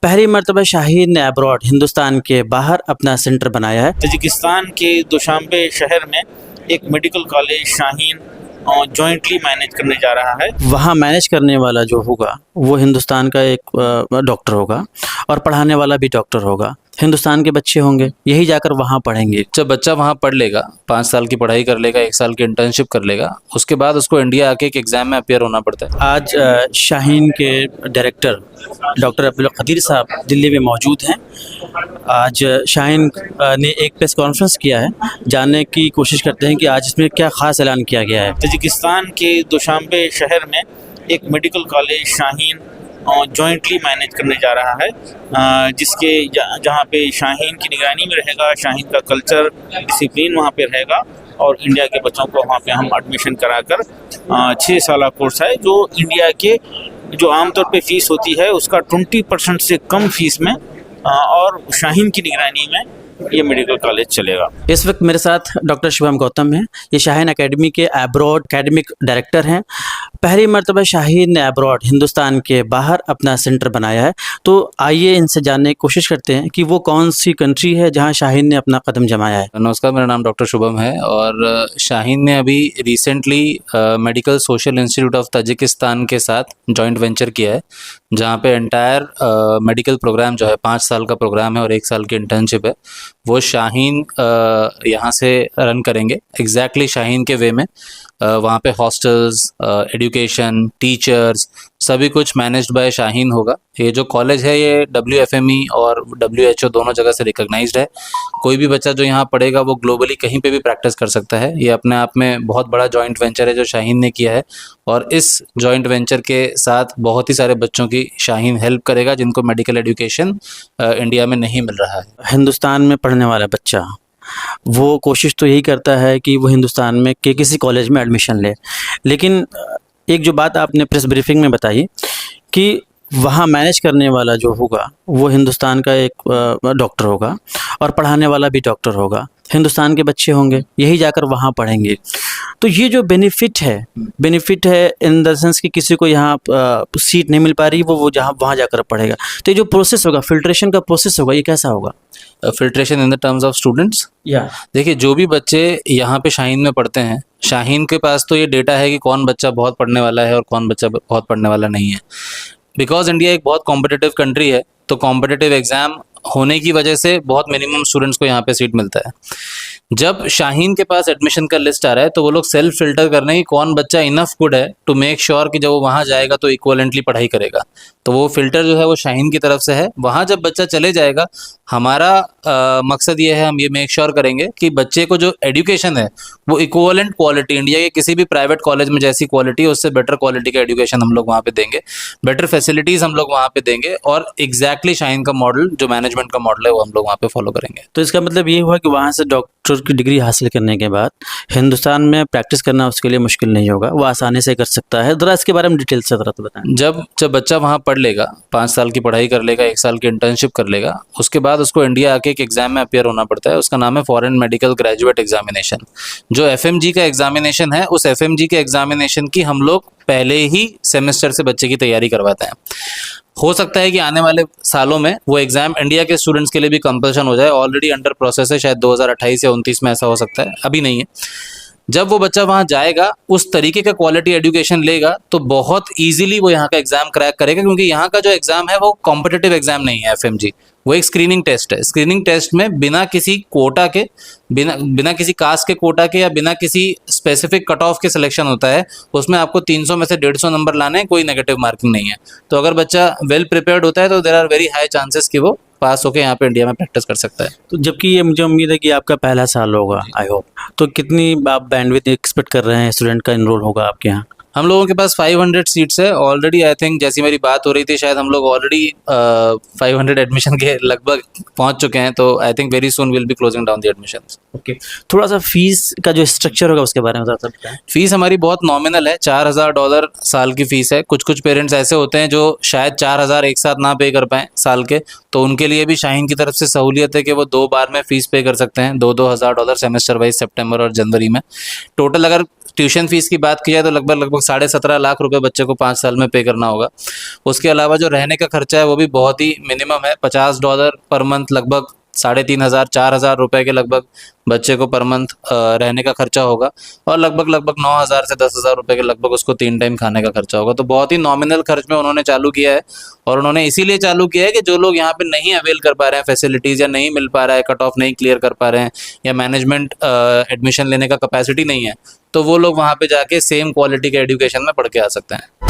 पहली मर्तबा शाहीन ने अब्रॉड हिंदुस्तान के बाहर अपना सेंटर बनाया है। तजिकिस्तान के दुशांबे शहर में एक medical college Shaheen jointly manage करने जा रहा है। वहाँ मैनेज करने वाला जो होगा वो हिंदुस्तान का एक डॉक्टर होगा और पढ़ाने वाला भी डॉक्टर होगा। हिंदुस्तान के बच्चे होंगे, यही जाकर वहाँ पढ़ेंगे। जब बच्चा वहाँ पढ़ लेगा, 5 साल की पढ़ाई कर लेगा, 1 साल की इंटर्नशिप कर लेगा, उसके बाद उसको इंडिया आके एक एग्ज़ाम में अपियर होना पड़ता है। आज शाहीन के डायरेक्टर डॉक्टर अब्दुल कदीर साहब दिल्ली में मौजूद हैं। आज शाहीन ने एक प्रेस कॉन्फ्रेंस किया है, जानने की कोशिश करते हैं कि आज इसमें क्या ख़ास ऐलान किया गया है। तजिकिस्तान के दुशांबे शहर में एक medical college Shaheen jointly manage करने जा रहा है, जिसके जहाँ पे शाहीन की निगरानी में रहेगा, शाहीन का कल्चर डिसिप्लिन वहाँ पे रहेगा और इंडिया के बच्चों को वहाँ पे हम एडमिशन कराकर 6 साल कोर्स है जो इंडिया के जो आमतौर पे फीस होती है उसका 20% से कम फीस में और शाहीन की निगरानी में ये मेडिकल कॉलेज चलेगा। इस वक्त मेरे साथ डॉक्टर शुभम गौतम हैं। ये शाहीन एकेडमी के अब्रॉड एकेडमिक डायरेक्टर हैं। पहली मर्तबा शाहीन ने अब्रॉड हिंदुस्तान के बाहर अपना सेंटर बनाया है, तो आइए इनसे जानने की कोशिश करते हैं कि वो कौन सी कंट्री है जहां शाहीन ने अपना कदम जमाया है। नमस्कार, मेरा नाम डॉक्टर शुभम है और शाहीन ने अभी recently medical social institute of Tajikistan के साथ जॉइंट वेंचर किया है, जहाँ पे एंटायर मेडिकल प्रोग्राम जो है 5 साल का प्रोग्राम है और 1 साल की इंटर्नशिप है, वो शाहीन यहाँ से रन करेंगे एग्जैक्टली शाहीन के वे में। वहाँ पे हॉस्टल्स, एजुकेशन, टीचर्स, सभी कुछ मैनेज्ड बाय शाहीन होगा। ये जो कॉलेज है ये WFME और WHO दोनों जगह से रिकॉग्नाइज्ड है। कोई भी बच्चा जो यहाँ पढ़ेगा वो ग्लोबली कहीं पे भी प्रैक्टिस कर सकता है। ये अपने आप में बहुत बड़ा जॉइंट वेंचर है जो शाहीन ने किया है और इस जॉइंट वेंचर के साथ बहुत ही सारे बच्चों की शाहीन हेल्प करेगा जिनको मेडिकल एजुकेशन इंडिया में नहीं मिल रहा है। हिंदुस्तान में पढ़ने वाला बच्चा वो कोशिश तो यही करता है कि वो हिंदुस्तान में के किसी कॉलेज में एडमिशन ले, लेकिन एक जो बात आपने प्रेस ब्रीफिंग में बताई कि वहाँ मैनेज करने वाला जो होगा वो हिंदुस्तान का एक डॉक्टर होगा और पढ़ाने वाला भी डॉक्टर होगा। हिंदुस्तान के बच्चे होंगे, यही जाकर वहाँ पढ़ेंगे। तो ये जो बेनिफिट है इन द सेंस कि किसी को यहाँ सीट नहीं मिल पा रही, वो जहाँ वहाँ जाकर पढ़ेगा। तो ये जो प्रोसेस होगा, फिल्ट्रेशन का प्रोसेस होगा, ये कैसा होगा? Filtration in the terms of students, देखिए जो भी बच्चे यहाँ पे शाहीन में पढ़ते हैं, शाहीन के पास तो ये डेटा है कि कौन बच्चा बहुत पढ़ने वाला है और कौन बच्चा बहुत पढ़ने वाला नहीं है। बिकॉज इंडिया एक बहुत कॉम्पिटिटिव कंट्री है, तो कॉम्पिटिटिव एग्जाम होने की वजह से बहुत मिनिमम स्टूडेंट्स को यहाँ पे सीट मिलता है। जब शाहीन के पास एडमिशन का लिस्ट आ रहा है तो वो लोग सेल्फ फिल्टर कर रहे हैं कि कौन बच्चा इनफ गुड है टू मेक श्योर कि जब वो वहाँ जाएगा तो इक्वलेंटली पढ़ाई करेगा। तो वो फिल्टर जो है वो शाहीन की तरफ से है। वहाँ जब बच्चा चले जाएगा, हमारा मकसद ये है, हम ये मेक श्योर करेंगे कि बच्चे को जो एजुकेशन है वो इक्वलेंट क्वालिटी, इंडिया के किसी भी प्राइवेट कॉलेज में जैसी क्वालिटी है उससे बेटर क्वालिटी का एजुकेशन हम लोग वहाँ पे देंगे, बेटर फैसिलिटीज़ हम लोग वहाँ पे देंगे और एग्जैक्टली शाहीन का मॉडल जो मैनेजमेंट का मॉडल है वो हम लोग वहाँ पे फॉलो करेंगे। तो इसका मतलब ये हुआ कि वहाँ से डॉक्टर की डिग्री हासिल करने के बाद हिंदुस्तान में प्रैक्टिस करना उसके लिए मुश्किल नहीं होगा, वो आसानी से कर सकता है। ज़रा इसके बारे में डिटेल से ज़रा तो बताएं। जब बच्चा वहाँ पढ़ लेगा, 5 साल की पढ़ाई कर लेगा, 1 साल की इंटर्नशिप कर लेगा, उसके बाद उसको इंडिया आके एक एग्जाम में अपियर होना पड़ता है। उसका नाम है फॉरेन मेडिकल ग्रेजुएट एग्जामिनेशन। जो FMG का एग्जामिनेशन है, उस FMG के एग्जामिनेशन की हम लोग पहले ही सेमेस्टर से बच्चे की तैयारी करवाते हैं। हो सकता है कि आने वाले सालों में वो एग्जाम इंडिया के स्टूडेंट्स के लिए भी कंपल्सन हो जाए। ऑलरेडी अंडर प्रोसेस है, शायद 2028 या 29 में ऐसा हो सकता है, अभी नहीं है। जब वो बच्चा वहाँ जाएगा, उस तरीके का क्वालिटी एजुकेशन लेगा तो बहुत इजीली वो यहाँ का एग्जाम क्रैक करेगा, क्योंकि यहाँ का जो एग्जाम है वो कॉम्पिटिटिव एग्जाम नहीं है FMG, वो एक स्क्रीनिंग टेस्ट है। स्क्रीनिंग टेस्ट में बिना किसी कोटा के, बिना किसी कास्ट के कोटा के या बिना किसी स्पेसिफिक कट ऑफ के सिलेक्शन होता है। उसमें आपको 300 में से 150 नंबर लाने हैं, कोई नेगेटिव मार्किंग नहीं है। तो अगर बच्चा वेल प्रिपेयर्ड होता है तो there are very high chances कि वो पास होकर यहाँ पे इंडिया में प्रैक्टिस कर सकता है। तो जबकि ये मुझे उम्मीद है कि आपका पहला साल होगा, आई होप, तो कितनी आप बैंडविड्थ एक्सपेक्ट कर रहे हैं स्टूडेंट का इनरोल होगा आपके यहाँ? हम लोगों के पास 500 सीट्स है ऑलरेडी। आई थिंक जैसी मेरी बात हो रही थी, शायद हम लोग ऑलरेडी 500 एडमिशन के लगभग पहुंच चुके हैं। तो I think very soon will be closing down the admissions. Okay, थोड़ा सा फीस का जो स्ट्रक्चर होगा उसके बारे में बता सकते हैं? फीस हमारी बहुत नॉमिनल है, $4000 साल की फीस है। कुछ पेरेंट्स ऐसे होते हैं जो शायद 4000 एक साथ ना पे कर पाएँ साल के, तो उनके लिए भी शाहीन की तरफ से सहूलियत है कि वो 2 बार में फीस पे कर सकते हैं, $2,000 सेमेस्टर वाइज, सितंबर और जनवरी में। टोटल अगर ट्यूशन फीस की बात की जाए तो लगभग 17.5 लाख रुपए बच्चे को 5 साल में पे करना होगा। उसके अलावा जो रहने का खर्चा है वो भी बहुत ही मिनिमम है, $50 पर मंथ, लगभग 3,500-4,000 रुपए के लगभग बच्चे को पर मंथ रहने का खर्चा होगा, और लगभग 9,000 से 10,000 रुपए के लगभग उसको 3 टाइम खाने का खर्चा होगा। तो बहुत ही नॉमिनल खर्च में उन्होंने चालू किया है, और उन्होंने इसीलिए चालू किया है कि जो लोग यहाँ पे नहीं अवेल कर पा रहे हैं फैसिलिटीज़, या नहीं मिल पा रहा है, कट ऑफ नहीं क्लियर कर पा रहे हैं, या मैनेजमेंट एडमिशन लेने का कैपेसिटी नहीं है, तो वो लोग वहाँ पे जाके सेम क्वालिटी के एजुकेशन में पढ़ के आ सकते हैं।